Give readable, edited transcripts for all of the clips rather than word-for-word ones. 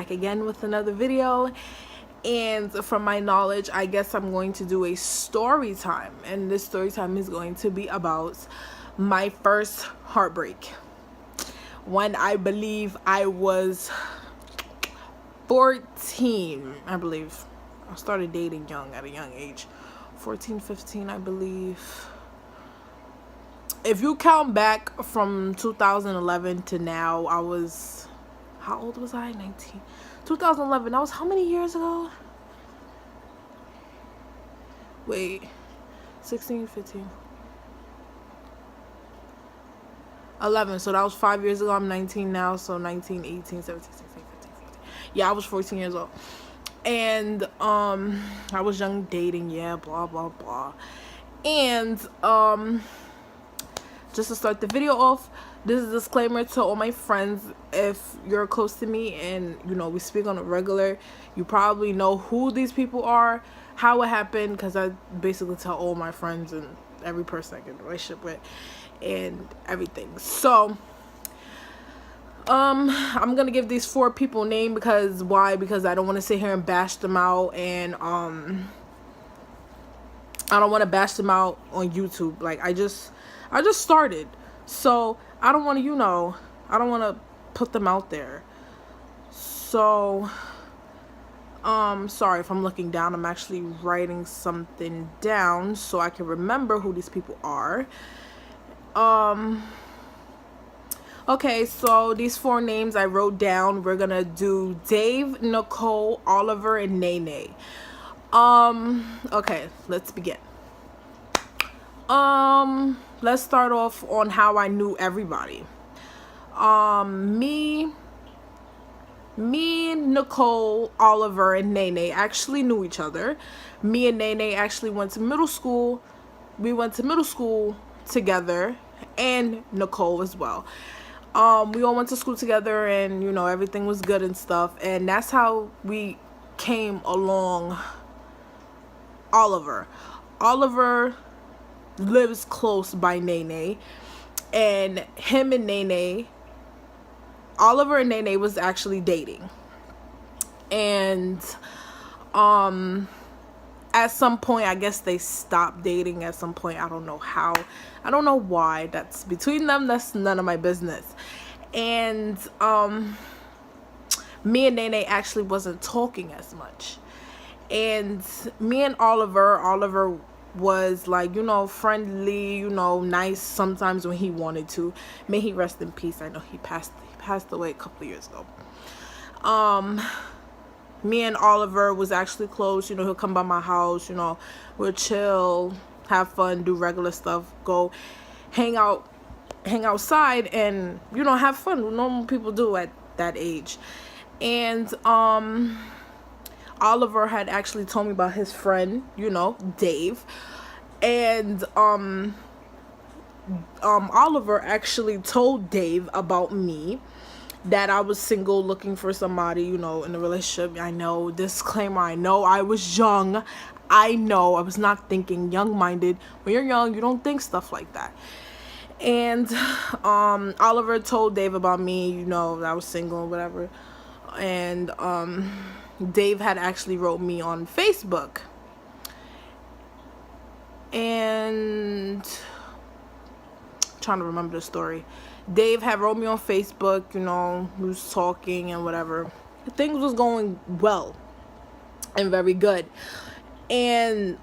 back again with another video. And from my knowledge, I guess I'm going to do a story time, and this story time is going to be about my first heartbreak, when I believe I was 14. I believe I started dating young, at a young age, 14, 15, I believe. If you count back from 2011 to now, I was, how old was I? 19. 2011, that was how many years ago? Wait, 16, 15, 11. So that was 5 years ago. I'm 19 now, so 19, 18, 17, 16, 15, 16. Yeah, I was 14 years old. And I was young, dating, yeah, blah blah blah. And just to start the video off, this is a disclaimer to all my friends. If you're close to me and you know we speak on a regular, you probably know who these people are, how it happened, because I basically tell all my friends and every person I get in a relationship with and everything. So I'm gonna give these 4 people name, because why? Because I don't want to sit here and bash them out, and I don't want to bash them out on YouTube. Like I just started, so I don't want to, you know, I don't want to put them out there. So sorry if I'm looking down. I'm actually writing something down so I can remember who these people are. Okay, so these 4 names I wrote down. We're gonna do Dave, Nicole, Oliver, and Nene. Okay, let's begin. Let's start off on how I knew everybody. Me, Nicole, Oliver, and Nene actually knew each other. Me and Nene actually went to middle school. We went to middle school together, and Nicole as well. We all went to school together, and you know everything was good and stuff, and that's how we came along. Oliver lives close by Nene, and him and Nene, Oliver and Nene was actually dating. And at some point, I guess they stopped dating at some point. I don't know how, I don't know why. That's between them. That's none of my business. And me and Nene actually wasn't talking as much. And me and Oliver was like, you know, friendly, you know, nice sometimes when he wanted to. May he rest in peace. I know he passed away a couple of years ago. Me and Oliver was actually close. You know, he'll come by my house, you know, we'll chill, have fun, do regular stuff, go hang outside, and you know, have fun, what normal people do at that age. And Oliver had actually told me about his friend, you know, Dave. And Oliver actually told Dave about me, that I was single, looking for somebody, you know, in a relationship. I know, disclaimer, I know I was young. I know I was not thinking, young-minded. When you're young, you don't think stuff like that. And Oliver told Dave about me, you know, that I was single, whatever. And Dave had actually wrote me on Facebook, and I'm trying to remember the story. Dave had wrote me on Facebook, you know, we was talking and whatever. Things was going well and very good. And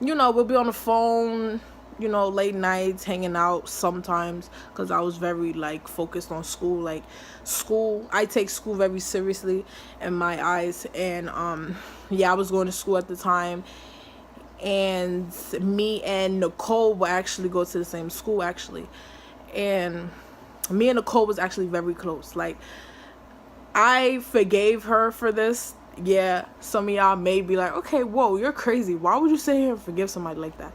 you know, we'll be on the phone, you know, late nights, hanging out sometimes, because I was very like focused on school. Like school, I take school very seriously in my eyes. And yeah, I was going to school at the time, and me and Nicole would actually go to the same school actually. And me and Nicole was actually very close. Like, I forgave her for this. Yeah, some of y'all may be like, okay, whoa, you're crazy, why would you sit here and forgive somebody like that?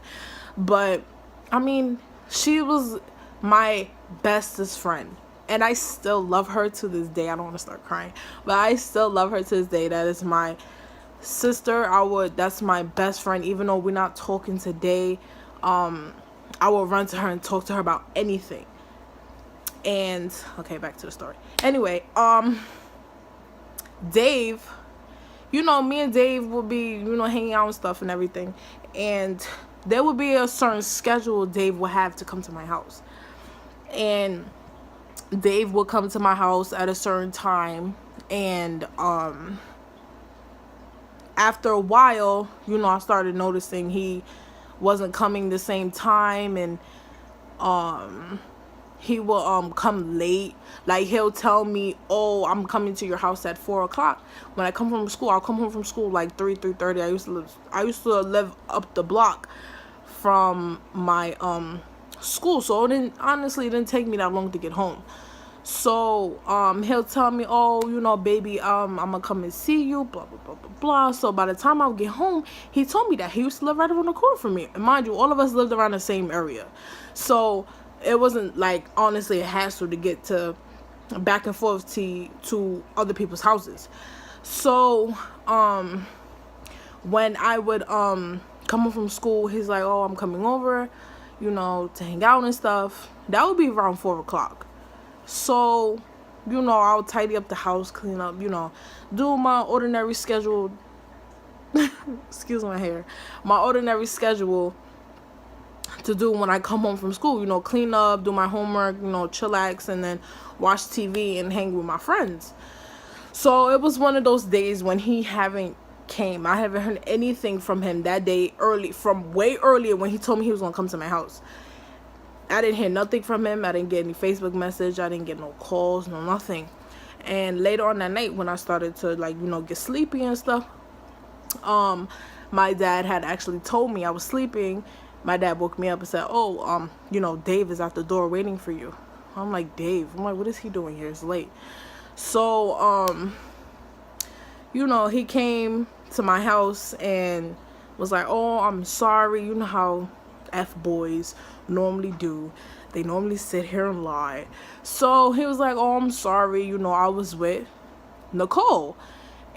But I mean, she was my bestest friend, and I still love her to this day. I don't want to start crying, but I still love her to this day. That is my sister. That's my best friend. Even though we're not talking today, I will run to her and talk to her about anything. And okay, back to the story. Anyway, Dave, you know, me and Dave would be, you know, hanging out and stuff and everything. And there would be a certain schedule Dave would have to come to my house. And Dave would come to my house at a certain time. And after a while, you know, I started noticing he wasn't coming the same time. And he will come late. Like, he'll tell me, oh, I'm coming to your house at 4 o'clock. When I come from school, I'll come home from school like 3:30. I used to live up the block from my school, so it didn't take me that long to get home. So he'll tell me, oh, you know, baby, I'm gonna come and see you, blah blah blah blah blah. So by the time I get home, he told me that he used to live right around the corner from me. And mind you, all of us lived around the same area, so it wasn't like, honestly, a hassle to get to back and forth to other people's houses. So when I would come home from school, he's like, oh, I'm coming over, you know, to hang out and stuff. That would be around 4 o'clock. So, you know, I'll tidy up the house, clean up, you know, do my ordinary schedule. Excuse my hair. My ordinary schedule to do when I come home from school, you know, clean up, do my homework, you know, chillax, and then watch TV and hang with my friends. So it was one of those days when he haven't came. I haven't heard anything from him that day, from way earlier when he told me he was gonna come to my house. I didn't hear nothing from him. I didn't get any Facebook message. I didn't get no calls, no nothing. And later on that night, when I started to, like, you know, get sleepy and stuff, my dad had actually told me I was sleeping. My dad woke me up and said, oh, you know, Dave is at the door waiting for you. I'm like, Dave? I'm like, what is he doing here? It's late. So, you know, he came to my house and was like, oh, I'm sorry. You know how F-boys normally do. They normally sit here and lie. So he was like, oh, I'm sorry. You know, I was with Nicole.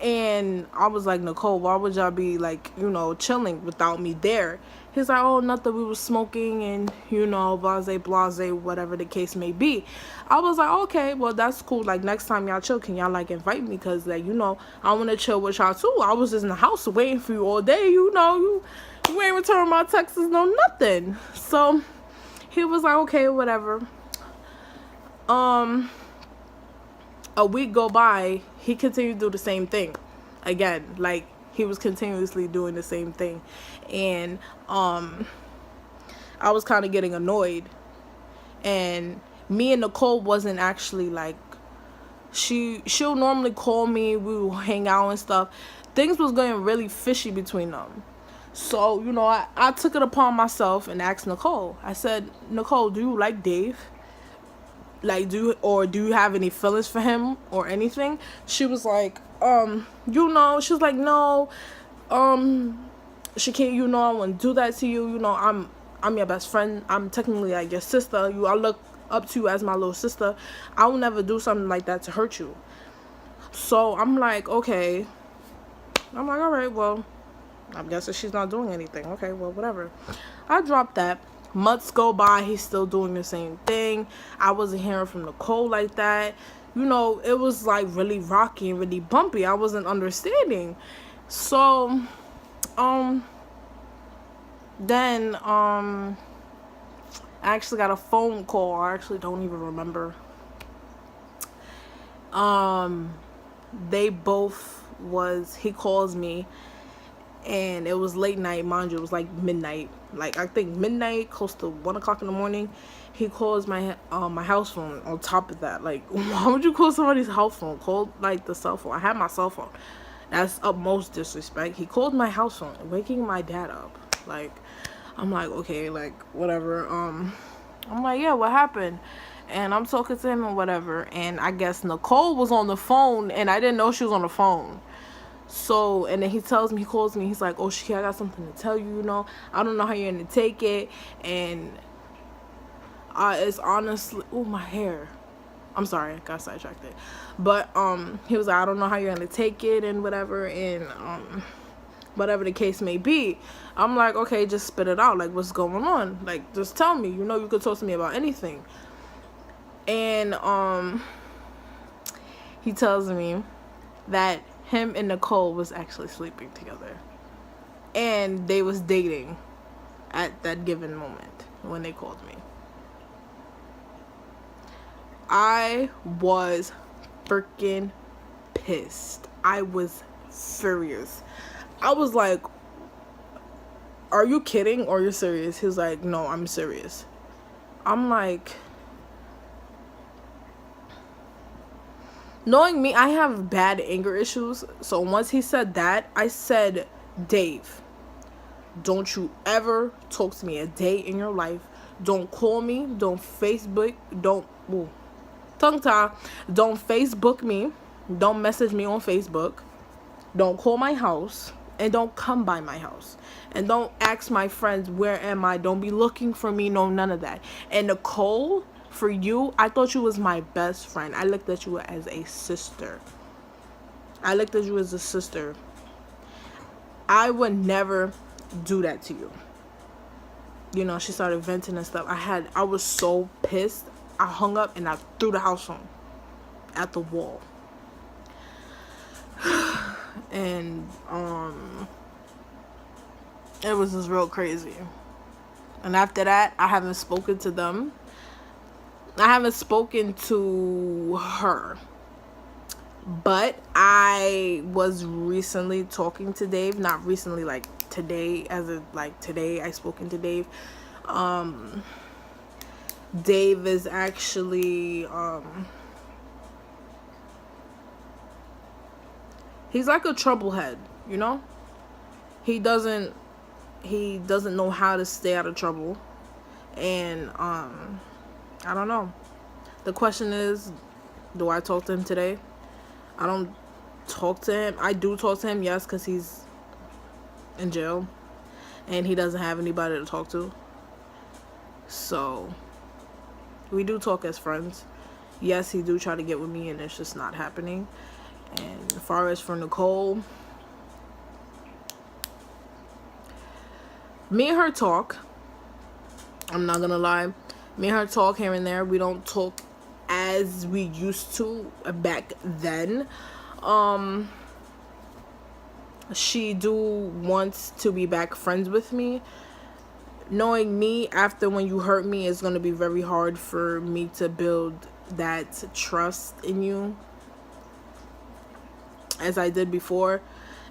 And I was like, Nicole, why would y'all be, like, you know, chilling without me there? He's like, oh, nothing, we were smoking and, you know, blase, whatever the case may be. I was like, okay, well, that's cool. Like, next time y'all chill, can y'all, like, invite me? Because, like, you know, I want to chill with y'all, too. I was just in the house waiting for you all day, you know. You ain't returning my texts, no nothing. So he was like, okay, whatever. A week go by, he continued to do the same thing again. Like, he was continuously doing the same thing. And I was kind of getting annoyed. And me and Nicole wasn't actually, like, she'll normally call me, we will hang out and stuff. Things was getting really fishy between them. So, you know, I took it upon myself and asked Nicole. I said, Nicole, do you like Dave? Like, do you have any feelings for him or anything? She was like, you know, she was like, no, she can't, you know, I wouldn't do that to you. You know, I'm your best friend. I'm technically like your sister. I look up to you as my little sister. I will never do something like that to hurt you. So I'm like, okay. I'm like, all right, well, I'm guessing she's not doing anything. Okay, well, whatever. I dropped that. Months go by, he's still doing the same thing. I wasn't hearing from Nicole like that. You know, it was like really rocky and really bumpy. I wasn't understanding. So, then, I actually got a phone call. I actually don't even remember. He calls me, and it was late night, mind you. It was like midnight, like I think midnight, close to 1 o'clock in the morning. He calls my my house phone. On top of that, like, why would you call somebody's house phone? Call, like, the cell phone. I have my cell phone. That's utmost disrespect. He called my house phone, waking my dad up. Like, I'm like, okay, like, whatever. I'm like, yeah, what happened? And I'm talking to him and whatever. And I guess Nicole was on the phone, and I didn't know she was on the phone. So, and then he tells me, he calls me, he's like, oh, Shiki, I got something to tell you, you know. I don't know how you're going to take it. And it's honestly, oh, my hair. I'm sorry, I got sidetracked there. But he was like, I don't know how you're going to take it and whatever. And whatever the case may be. I'm like, okay, just spit it out. Like, what's going on? Like, just tell me. You know, you could talk to me about anything. And he tells me that him and Nicole was actually sleeping together. And they was dating at that given moment when they called me. I was freaking pissed. I was furious. I was like, are you kidding or you're serious? He was like, no, I'm serious. I'm like, knowing me, I have bad anger issues. So once he said that, I said, Dave, don't you ever talk to me a day in your life. Don't call me. Don't Facebook. Don't Facebook me. Don't message me on Facebook. Don't call my house. And don't come by my house. And don't ask my friends, where am I? Don't be looking for me. No, none of that. And Nicole, for you, I thought you was my best friend. I looked at you as a sister. I looked at you as a sister. I would never do that to you. You know, she started venting and stuff. I was so pissed. I hung up and I threw the house phone at the wall. And it was just real crazy. And after that, I haven't spoken to them. I haven't spoken to her. But I was recently talking to Dave. Not recently, like today, today I spoken to Dave. Dave is actually he's like a troublehead, you know? He doesn't know how to stay out of trouble. And I don't know. The question is, do I talk to him today? I don't talk to him. I do talk to him, yes, because he's in jail and he doesn't have anybody to talk to. So we do talk as friends. Yes, he do try to get with me and it's just not happening. And as far as for Nicole, me and her talk. I'm not gonna lie. Me and her talk here and there. We don't talk as we used to back then. She do wants to be back friends with me. Knowing me, after when you hurt me, it's going to be very hard for me to build that trust in you. As I did before,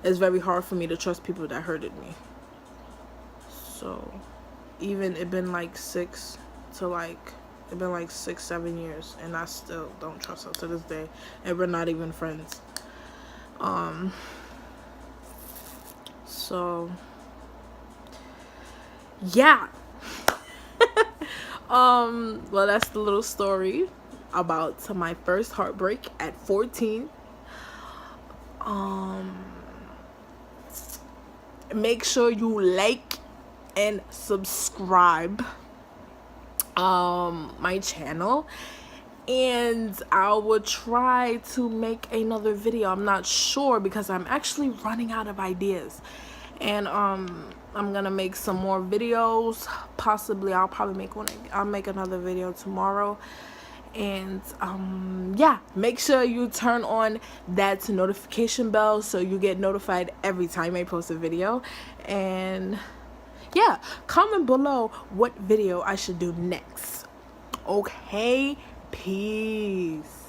it's very hard for me to trust people that hurted me. So even it been like 6-7 years and I still don't trust her to this day, and we're not even friends. So yeah. Well, that's the little story about my first heartbreak at 14. Make sure you like and subscribe my channel, and I will try to make another video. I'm not sure because I'm actually running out of ideas, and I'm gonna make some more videos. Possibly I'll make another video tomorrow. And yeah, make sure you turn on that notification bell so you get notified every time I post a video. And yeah, comment below what video I should do next. Okay, peace.